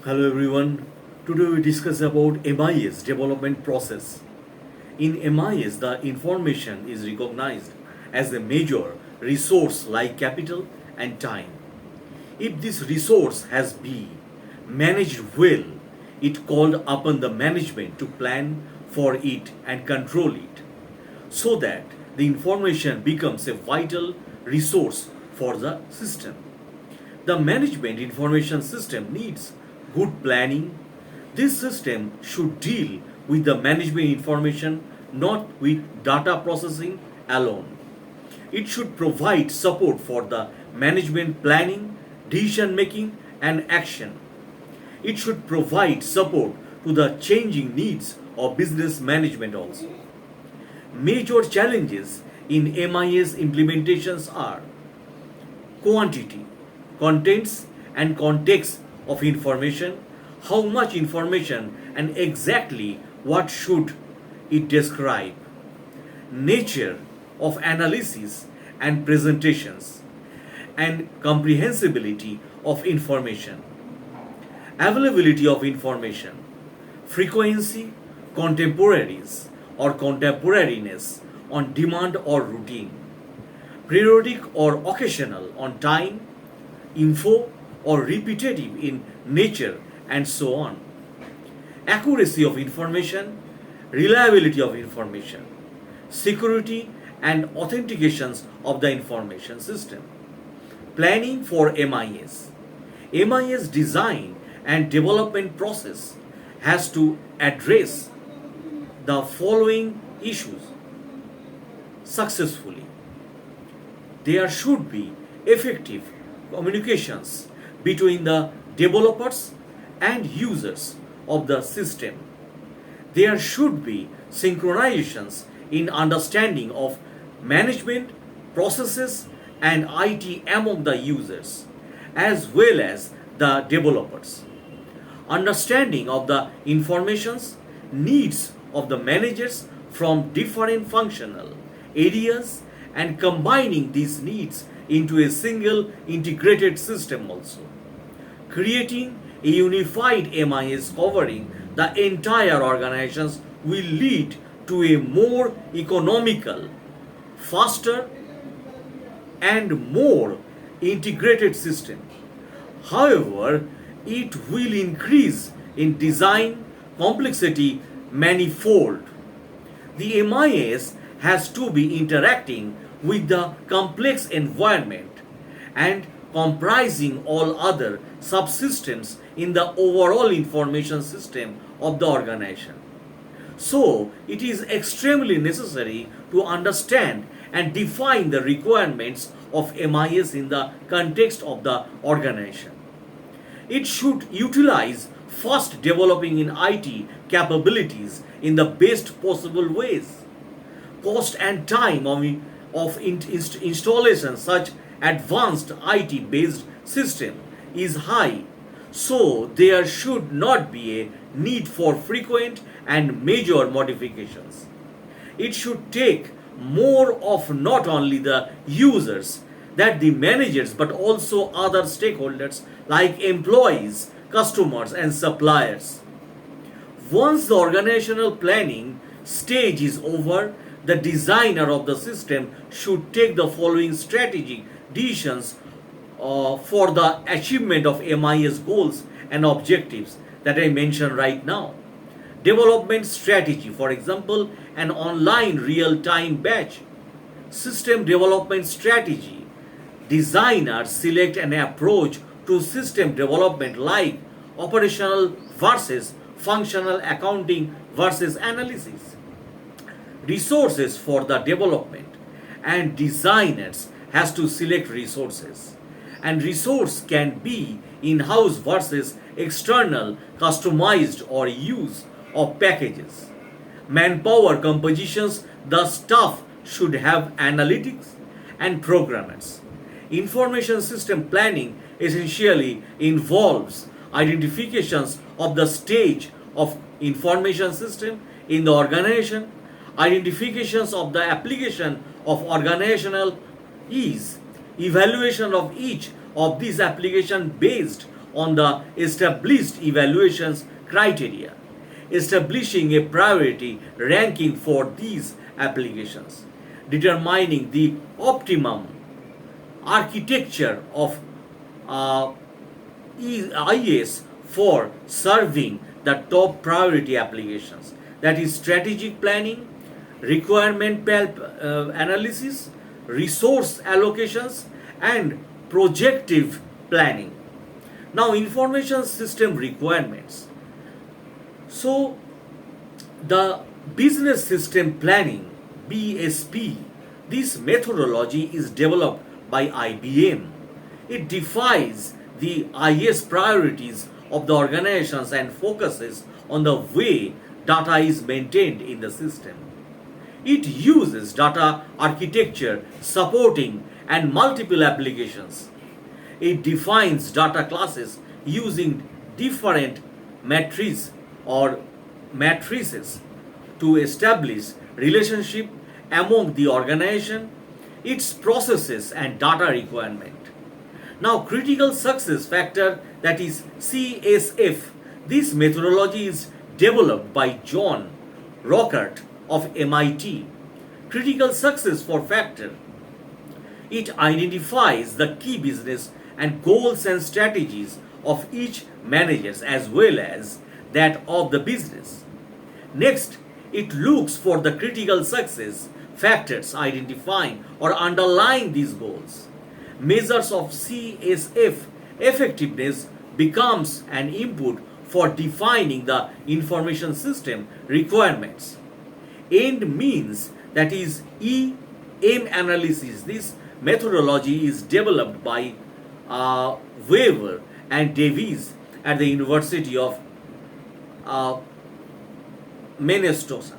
Hello everyone. Today we discuss about MIS development process. In MIS, the information is recognized as a major resource like capital and time. If this resource has been managed well, it called upon the management to plan for it and control it so that the information becomes a vital resource for the system. The management information system needs good planning. This system should deal with the management information, not with data processing alone. It should provide support for the management planning, decision making, and action. It should provide support to the changing needs of business management also. Major challenges in MIS implementations are quantity, contents and context of information, how much information and exactly what should it describe, nature of analysis and presentations, and comprehensibility of information, availability of information, frequency, contemporaries or contemporariness on demand or routine, periodic or occasional on time, info or repetitive in nature, and so on. Accuracy of information, reliability of information, security and authentications of the information system. Planning for MIS. MIS design and development process has to address the following issues successfully. There should be effective communications between the developers and users of the system. There should be synchronizations in understanding of management processes and IT among the users as well as the developers. Understanding of the information's needs of the managers from different functional areas and combining these needs into a single integrated system also. Creating a unified MIS covering the entire organizations will lead to a more economical, faster and more integrated system. However, it will increase in design complexity manifold. The MIS has to be interacting with the complex environment and comprising all other subsystems in the overall information system of the organization. So, it is extremely necessary to understand and define the requirements of MIS in the context of the organization. It should utilize fast developing in IT capabilities in the best possible ways. Cost and time of installation such advanced IT based system is high, so there should not be a need for frequent and major modifications. It should take more of not only the users that the managers but also other stakeholders like employees, customers and suppliers. Once the organizational planning stage is over, the designer of the system should take the following strategic decisions for the achievement of MIS goals and objectives that I mentioned right now. Development strategy, for example, an online real-time batch. System development strategy. Designers select an approach to system development like operational versus functional accounting versus analysis. Resources for the development, and designers has to select resources, and resource can be in-house versus external, customized or use of packages. Manpower compositions, the staff should have analytics and programmers. Information system planning essentially involves identifications of the stage of information system in the organization, identifications of the application of organizational ease, evaluation of each of these applications based on the established evaluations criteria, establishing a priority ranking for these applications, determining the optimum architecture of uh, IS for serving the top priority applications. That is strategic planning, requirement analysis, resource allocations, and projective planning. Now, information system requirements. So, the business system planning BSP, this methodology is developed by IBM. It defines the IS priorities of the organizations and focuses on the way data is maintained in the system. It uses data architecture supporting and multiple applications. It defines data classes using different matrices or matrices to establish relationship among the organization, its processes and data requirement. Now, critical success factor, that is CSF. This methodology is developed by John Rockert of MIT. Critical success for factor. It identifies the key business and goals and strategies of each managers as well as that of the business. Next, it looks for the critical success factors identifying or underlying these goals. Measures of CSF effectiveness becomes an input for defining the information system requirements. End means, that is EM analysis. This methodology is developed by Weaver and Davies at the University of Minnesota.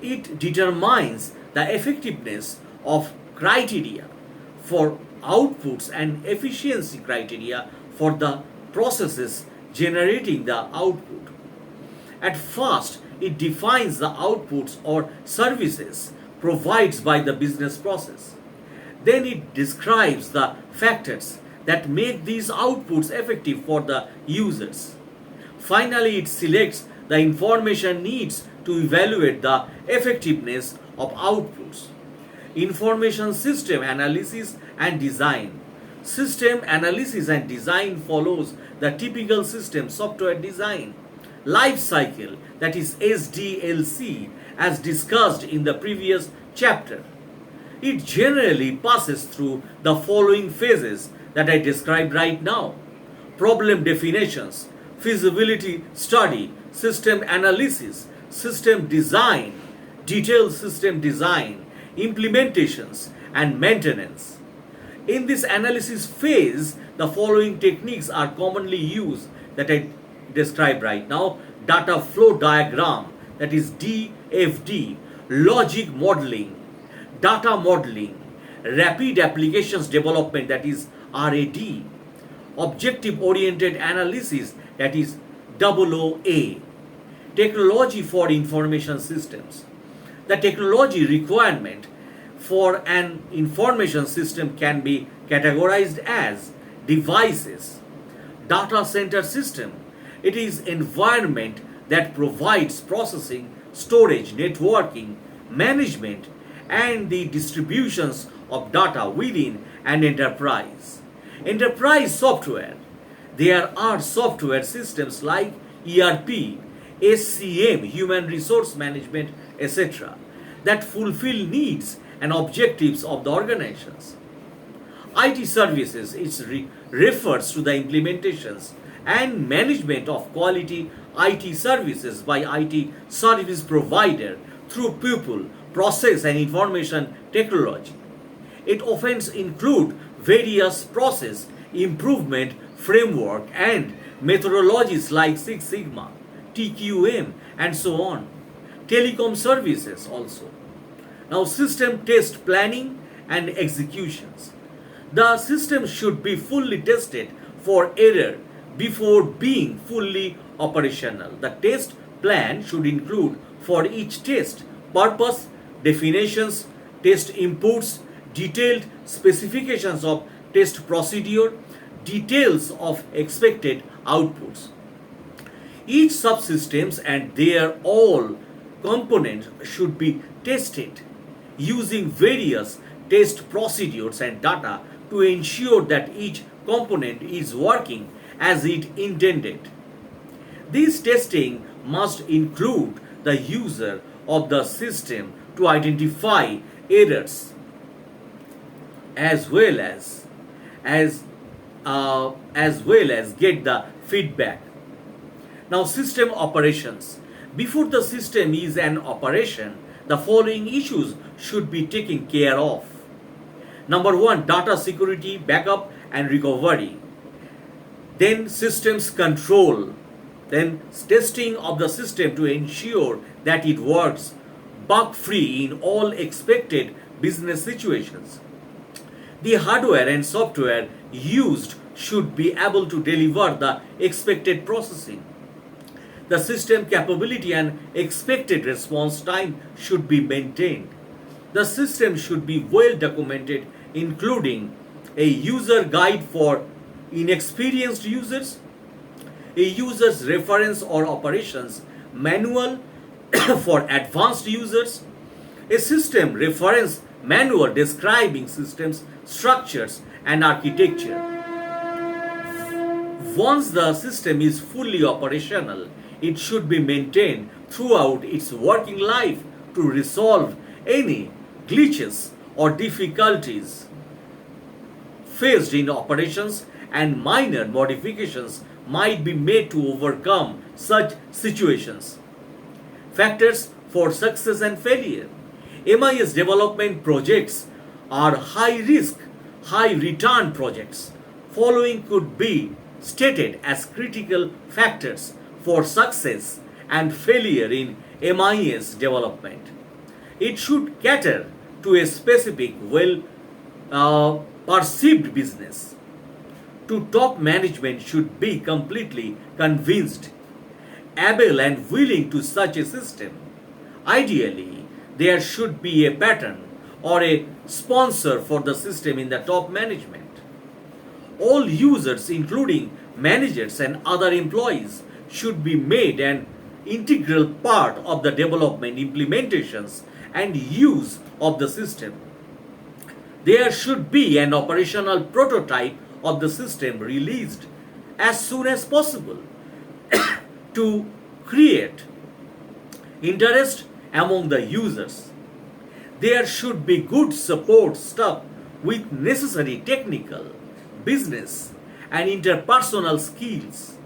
It determines the effectiveness of criteria for outputs and efficiency criteria for the processes generating the output. At first, it defines the outputs or services provided by the business process. Then it describes the factors that make these outputs effective for the users. Finally, it selects the information needs to evaluate the effectiveness of outputs. Information system analysis and design. System analysis and design follows the typical system software design life cycle, that is SDLC, as discussed in the previous chapter. It generally passes through the following phases that I described right now: problem definitions, feasibility study, system analysis, system design, detailed system design, implementations, and maintenance. In this analysis phase, the following techniques are commonly used that I described right now: data flow diagram, that is DFD, logic modeling, data modeling, rapid applications development, that is RAD, objective oriented analysis, that is OOA, technology for information systems. The technology requirement for an information system can be categorized as devices, data center system. It is environment that provides processing, storage, networking, management, and the distributions of data within an enterprise. Enterprise software. There are software systems like ERP, SCM, human resource management, etc., that fulfill needs and objectives of the organizations. IT services, it refers to the implementations and management of quality IT services by IT service provider through people, process and information technology. It often includes various process improvement framework and methodologies like Six Sigma, TQM, and so on. Telecom services also. Now, system test planning and executions. The system should be fully tested for error before being fully operational. The test plan should include for each test purpose, definitions, test inputs, detailed specifications of test procedure, details of expected outputs. Each subsystems and their all components should be tested using various test procedures and data to ensure that each component is working as it intended. This testing must include the user of the system to identify errors as well as get the feedback. Now, system operations. Before the system is an operation, the following issues should be taken care of. Number one, data security, backup and recovery. Then systems control. Then testing of the system to ensure that it works bug-free in all expected business situations. The hardware and software used should be able to deliver the expected processing. The system capability and expected response time should be maintained. The system should be well documented, including a user guide for inexperienced users, a user's reference or operations manual for advanced users, a system reference manual describing systems, structures, and architecture. Once the system is fully operational, it should be maintained throughout its working life to resolve any glitches or difficulties faced in operations, and minor modifications might be made to overcome such situations. Factors for success and failure. MIS development projects are high risk, high return projects. Following could be stated as critical factors for success and failure in MIS development. It should cater to a specific, well perceived business. To top management should be completely convinced, able and willing to such a system. Ideally, there should be a pattern or a sponsor for the system in the top management. All users, including managers and other employees, should be made an integral part of the development, implementations, and use of the system. There should be an operational prototype of the system released as soon as possible to create interest among the users. There should be good support staff with necessary technical, business, and interpersonal skills.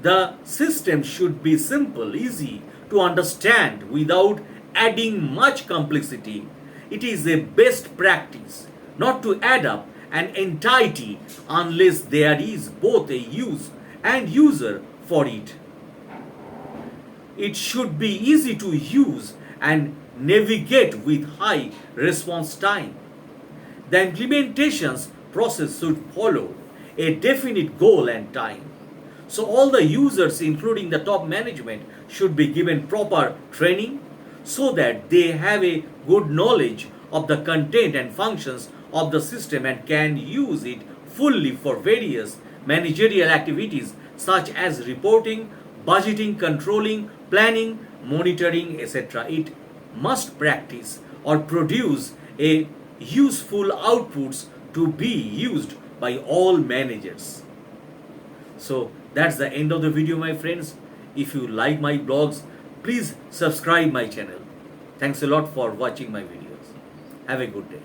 The system should be simple, easy to understand without adding much complexity. It is a best practice not to add up an entity unless there is both a use and user for it. It should be easy to use and navigate with high response time. The implementations process should follow a definite goal and time. So all the users, including the top management, should be given proper training so that they have a good knowledge of the content and functions of the system and can use it fully for various managerial activities such as reporting, budgeting, controlling, planning, monitoring, etc. It must practice or produce a useful outputs to be used by all managers. So that's the end of the video, my friends. If you like my blogs, please subscribe my channel. Thanks a lot for watching my videos. Have a good day.